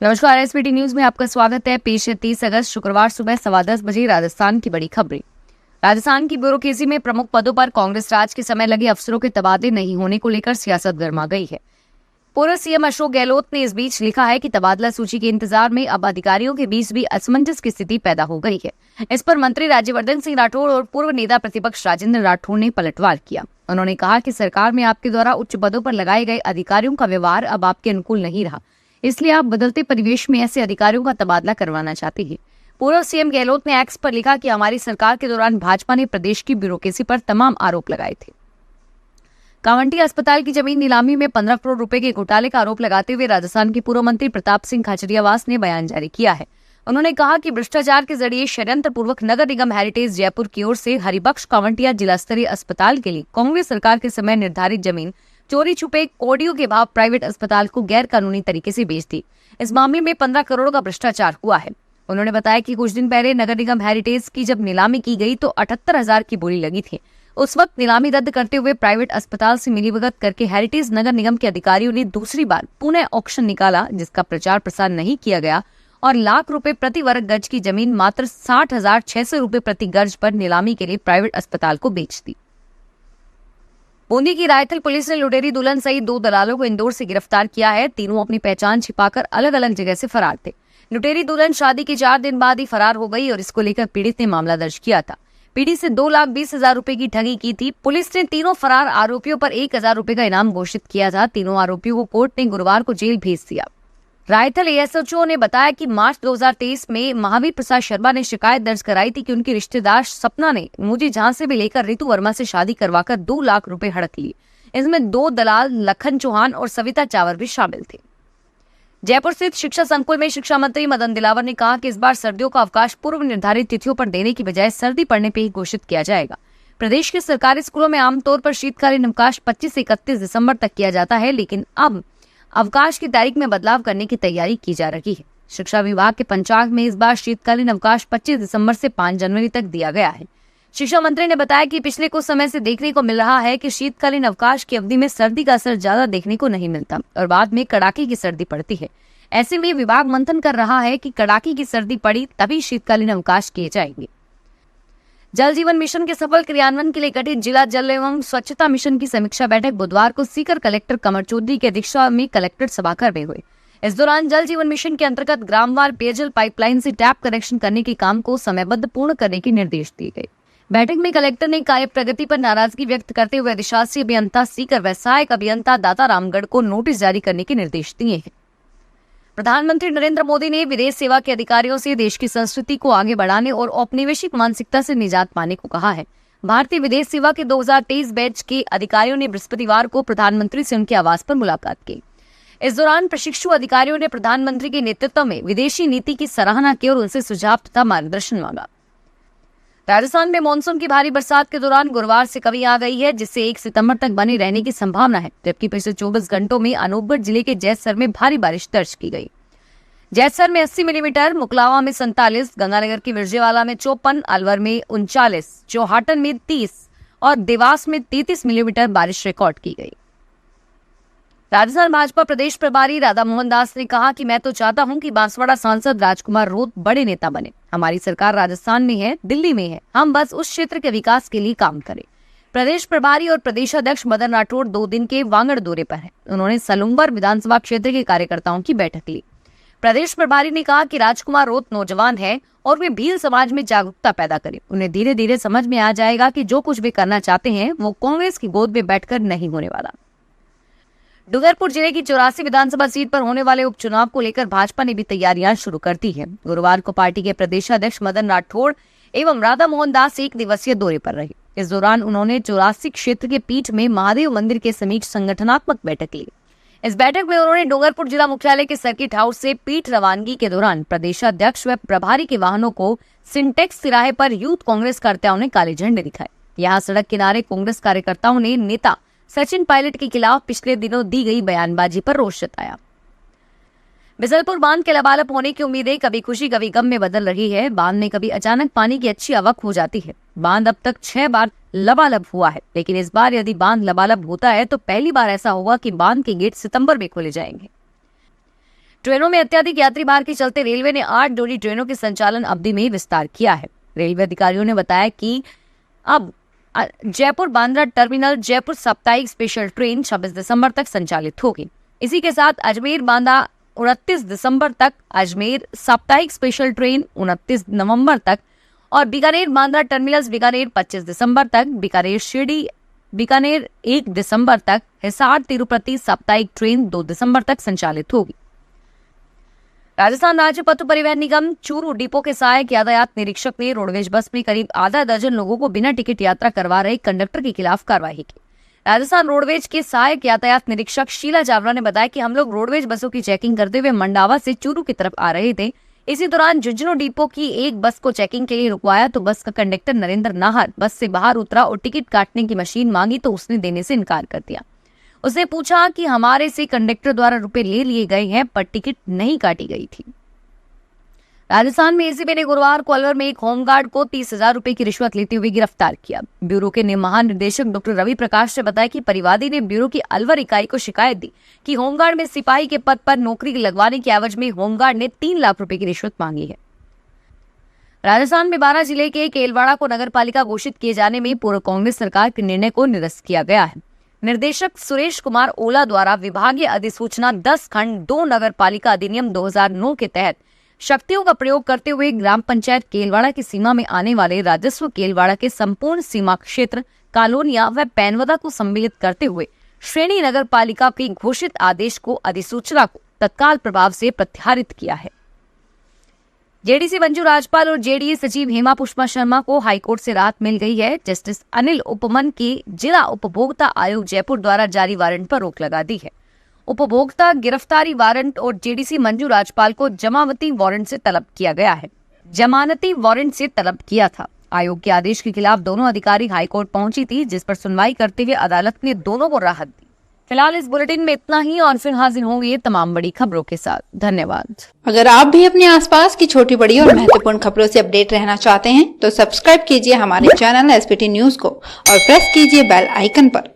नमस्कार, SPT news में आपका स्वागत है। पेश है 30 अगस्त शुक्रवार सुबह 10:15 बजे राजस्थान की बड़ी खबरें। राजस्थान की ब्यूरोक्रेसी में प्रमुख पदों पर कांग्रेस राज के समय लगे अफसरों के तबादले नहीं होने को लेकर सियासत गर्मा गई है। पूर्व सीएम अशोक गहलोत ने इस बीच लिखा है कि तबादला सूची के इंतजार में अब अधिकारियों के बीच भी असमंजस की स्थिति पैदा हो गई है। इस पर मंत्री राज्यवर्धन सिंह राठौड़ और पूर्व नेता प्रतिपक्ष राजेंद्र राठौड़ ने पलटवार किया। उन्होंने कहा कि सरकार में आपके द्वारा उच्च पदों पर लगाए गए अधिकारियों का व्यवहार अब आपके अनुकूल नहीं रहा, इसलिए आप बदलते परिवेश में ऐसे अधिकारियों का तबादला करवाना चाहते हैं। पूर्व सीएम गहलोत ने एक्स पर लिखा कि हमारी सरकार के दौरान भाजपा ने प्रदेश की ब्यूरोक्रेसी पर तमाम आरोप लगाए थे। कांवटी अस्पताल की जमीन नीलामी में 15 करोड़ रुपए के घोटाले का आरोप लगाते हुए राजस्थान के पूर्व मंत्री प्रताप सिंह खाचरियावास ने बयान जारी किया है। उन्होंने कहा कि भ्रष्टाचार के जरिए षड्यंत्र पूर्वक नगर निगम हेरिटेज जयपुर की ओर से हरिबख्श कांवटिया जिला स्तरीय अस्पताल के लिए कांग्रेस सरकार के समय निर्धारित जमीन चोरी छुपे कोडियों के भाव प्राइवेट अस्पताल को गैर कानूनी तरीके से बेच दी। इस मामले में 15 करोड़ का भ्रष्टाचार हुआ है। उन्होंने बताया कि कुछ दिन पहले नगर निगम हेरिटेज की जब नीलामी की गई तो 78,000 की बोली लगी थी। उस वक्त नीलामी रद्द करते हुए प्राइवेट अस्पताल से मिलीभगत करके हेरिटेज नगर निगम के अधिकारियों ने दूसरी बार पुनः ऑक्शन निकाला, जिसका प्रचार प्रसार नहीं किया गया और लाख रुपए प्रति वर्ग गज की जमीन मात्र 60,600 रुपए प्रति गज पर नीलामी के लिए प्राइवेट अस्पताल को बेच दी। बूंदी की रायथल पुलिस ने लुटेरी दुल्हन सहित 2 दलालों को इंदौर से गिरफ्तार किया है। तीनों अपनी पहचान छिपाकर अलग अलग जगह से फरार थे। लुटेरी दुल्हन शादी के 4 दिन बाद ही फरार हो गई और इसको लेकर पीड़ित ने मामला दर्ज किया था। पीड़ित से 2,20,000 रुपए की ठगी की थी। पुलिस ने तीनों फरार आरोपियों पर 1,000 रुपए का इनाम घोषित किया था। तीनों आरोपियों को कोर्ट ने गुरुवार को जेल भेज दिया। रायथल एएसएचओ ने बताया कि मार्च 2023 में महावीर प्रसाद शर्मा ने शिकायत दर्ज कराई थी कि उनकी रिश्तेदार सपना ने मुझे झांसे में लेकर रितु वर्मा से शादी करवाकर 2 लाख रुपए हड़प लिए। इसमें 2 दलाल लखन चौहान और सविता चावर भी शामिल थे। जयपुर स्थित शिक्षा संकुल में शिक्षा मंत्री मदन दिलावर ने कहा कि इस बार सर्दियों का अवकाश पूर्व निर्धारित तिथियों पर देने की बजाय सर्दी पड़ने पर ही घोषित किया जाएगा। प्रदेश के सरकारी स्कूलों में आमतौर पर शीतकालीन अवकाश 25 से 31 दिसंबर तक किया जाता है, लेकिन अब अवकाश की तारीख में बदलाव करने की तैयारी की जा रही है। शिक्षा विभाग के पंचांग में इस बार शीतकालीन अवकाश 25 दिसंबर से 5 जनवरी तक दिया गया है। शिक्षा मंत्री ने बताया कि पिछले कुछ समय से देखने को मिल रहा है कि शीतकालीन अवकाश की अवधि में सर्दी का असर ज्यादा देखने को नहीं मिलता और बाद में कड़ाके की सर्दी पड़ती है। ऐसे में विभाग मंथन कर रहा है कि कड़ाके की सर्दी पड़ी तभी शीतकालीन अवकाश किए जाएंगे। जल जीवन मिशन के सफल क्रियान्वयन के लिए गठित जिला जल एवं स्वच्छता मिशन की समीक्षा बैठक बुधवार को सीकर कलेक्टर कमर चौधरी की अध्यक्षता में कलेक्ट्रेट सभागार में हुई। इस दौरान जल जीवन मिशन के अंतर्गत ग्रामवार पेयजल पाइपलाइन से टैप कनेक्शन करने के काम को समयबद्ध पूर्ण करने के निर्देश दिए गए। बैठक में कलेक्टर ने कार्य प्रगति पर नाराजगी व्यक्त करते हुए अधिशासी अभियंता सीकर व सहायक अभियंता दाता रामगढ़ को नोटिस जारी करने के निर्देश दिए हैं। प्रधानमंत्री नरेंद्र मोदी ने विदेश सेवा के अधिकारियों से देश की संस्कृति को आगे बढ़ाने और औपनिवेशिक मानसिकता से निजात पाने को कहा है। भारतीय विदेश सेवा के 2023 बैच के अधिकारियों ने बृहस्पतिवार को प्रधानमंत्री से उनके आवास पर मुलाकात की। इस दौरान प्रशिक्षु अधिकारियों ने प्रधानमंत्री के नेतृत्व में विदेशी नीति की सराहना की और उनसे सुझाव तथा मार्गदर्शन मांगा। राजस्थान में मानसून की भारी बरसात के दौरान गुरुवार से कमी आ गई है, जिससे 1 सितंबर तक बने रहने की संभावना है, जबकि पिछले 24 घंटों में अनूपगढ़ जिले के जैतसर में भारी बारिश दर्ज की गई। जैतसर में 80 मिलीमीटर, मुकलावा में 47, गंगानगर की विरजेवाला में 54, अलवर में 39, चौहाटन में 30 और देवास में 33 मिलीमीटर बारिश रिकॉर्ड की गई। राजस्थान भाजपा प्रदेश प्रभारी राधा मोहन दास ने कहा कि मैं तो चाहता हूं कि बांसवाड़ा सांसद राजकुमार रोत बड़े नेता बने। हमारी सरकार राजस्थान में है, दिल्ली में है, हम बस उस क्षेत्र के विकास के लिए काम करें। प्रदेश प्रभारी और प्रदेशाध्यक्ष मदन राठौड़ 2 दिन के वांगड़ दौरे पर हैं। उन्होंने सलुंबर विधानसभा क्षेत्र के कार्यकर्ताओं की बैठक ली। प्रदेश प्रभारी ने कहा कि राजकुमार रोत नौजवान है और वे भील समाज में जागरूकता पैदा करें। उन्हें धीरे धीरे समझ में आ जाएगा कि जो कुछ वे करना चाहते हैं वो कांग्रेस की गोद में बैठकर नहीं होने वाला। डूंगरपुर जिले की 84 विधानसभा सीट पर होने वाले उपचुनाव को लेकर भाजपा ने भी तैयारियां शुरू कर दी है। गुरुवार को पार्टी के प्रदेशाध्यक्ष मदन राठौड़ एवं राधा मोहन दास 1 दिवसीय दौरे पर रहे। इस दौरान उन्होंने 84 क्षेत्र के पीठ में महादेव मंदिर के समीप संगठनात्मक बैठक ली। इस बैठक में उन्होंने डूंगरपुर जिला मुख्यालय के सर्किट हाउस से पीठ रवानगी के दौरान प्रदेशाध्यक्ष व प्रभारी के वाहनों को सिंटेक्स तिराहे पर यूथ कांग्रेस कार्यकर्ताओं ने काले झंडे दिखाए। यहाँ सड़क किनारे कांग्रेस कार्यकर्ताओं ने नेता सचिन पायलट के खिलाफ पिछले दिनों दी गई बयानबाजी पर रोष जताया। बिजलपुर बांध के लबालब होने की उम्मीदें कभी खुशी कभी गम में बदल रही है। बांध में कभी अचानक पानी की अच्छी आवक हो जाती है। बांध अब तक 6 बार लबालब हुआ है, लेकिन इस बार यदि बांध लबालब होता है तो पहली बार ऐसा होगा कि बांध के गेट सितंबर में खोले जाएंगे। ट्रेनों में अत्यधिक यात्री भार के चलते रेलवे ने 8 जोड़ी ट्रेनों के संचालन अवधि में विस्तार किया है। रेलवे अधिकारियों ने बताया कि अब जयपुर बांद्रा टर्मिनल जयपुर साप्ताहिक स्पेशल ट्रेन 26 दिसंबर तक संचालित होगी। इसी के साथ अजमेर बांद्रा 29 दिसंबर तक, अजमेर साप्ताहिक स्पेशल ट्रेन 29 नवंबर तक और बीकानेर बांद्रा टर्मिनल्स बीकानेर 25 दिसंबर तक, बीकानेर शिरडी बीकानेर 1 दिसंबर तक, हिसार तिरुपति साप्ताहिक ट्रेन 2 दिसंबर तक संचालित होगी। राजस्थान राज्य पथ परिवहन निगम चूरू डिपो के सहायक यातायात निरीक्षक ने रोडवेज बस में करीब आधा दर्जन लोगों को बिना टिकट यात्रा करवा रहे कंडक्टर के खिलाफ कार्रवाई की। राजस्थान रोडवेज के सहायक यातायात निरीक्षक शीला चावला ने बताया कि हम लोग रोडवेज बसों की चेकिंग करते हुए मंडावा से चूरू की तरफ आ रहे थे। इसी दौरान झुंझुनू डिपो की एक बस को चेकिंग के लिए रुकवाया तो बस का कंडक्टर नरेंद्र नाहर बस से बाहर उतरा और टिकट काटने की मशीन मांगी तो उसने देने से इनकार कर दिया। उसने पूछा कि हमारे से कंडक्टर द्वारा रुपए ले लिए गए हैं पर टिकट नहीं काटी गई थी। राजस्थान में एसीबी ने गुरुवार को अलवर में एक होमगार्ड को 30,000 रुपए की रिश्वत लेते हुए गिरफ्तार किया। ब्यूरो के महानिदेशक डॉक्टर रवि प्रकाश ने बताया कि परिवादी ने ब्यूरो की अलवर इकाई को शिकायत दी कि होमगार्ड में सिपाही के पद पर नौकरी लगवाने के एवज में होमगार्ड ने 3 लाख रुपए की रिश्वत मांगी है। राजस्थान में 12 जिले के केलवाड़ा को नगरपालिका घोषित किए जाने में पूर्व कांग्रेस सरकार के निर्णय को निरस्त किया गया है। निर्देशक सुरेश कुमार ओला द्वारा विभागीय अधिसूचना 10 खंड 2 नगरपालिका अधिनियम 2009 के तहत शक्तियों का प्रयोग करते हुए ग्राम पंचायत केलवाड़ा की सीमा में आने वाले राजस्व केलवाड़ा के संपूर्ण सीमा क्षेत्र, कॉलोनियां व पैनवदा को सम्मिलित करते हुए श्रेणी नगर पालिका के घोषित आदेश को अधिसूचना को तत्काल प्रभाव से प्रत्याहरित किया है। जेडीसी मंजू राजपाल और जेडीए सचिव हेमा पुष्पा शर्मा को हाईकोर्ट से राहत मिल गई है। जस्टिस अनिल उपमन की जिला उपभोक्ता आयोग जयपुर द्वारा जारी वारंट पर रोक लगा दी है। उपभोक्ता गिरफ्तारी वारंट और जेडीसी मंजू राजपाल को जमानती वारंट से तलब किया गया है। जमानती वारंट से तलब किया था। आयोग के आदेश के खिलाफ दोनों अधिकारी हाईकोर्ट पहुंची थी, जिस पर सुनवाई करते हुए अदालत ने दोनों को राहत दी। फिलहाल इस बुलेटिन में इतना ही और फिर हाजिर होंगे तमाम बड़ी खबरों के साथ। धन्यवाद। अगर आप भी अपने आसपास की छोटी बड़ी और महत्वपूर्ण खबरों से अपडेट रहना चाहते हैं तो सब्सक्राइब कीजिए हमारे चैनल एसपीटी न्यूज को और प्रेस कीजिए बेल आइकन पर।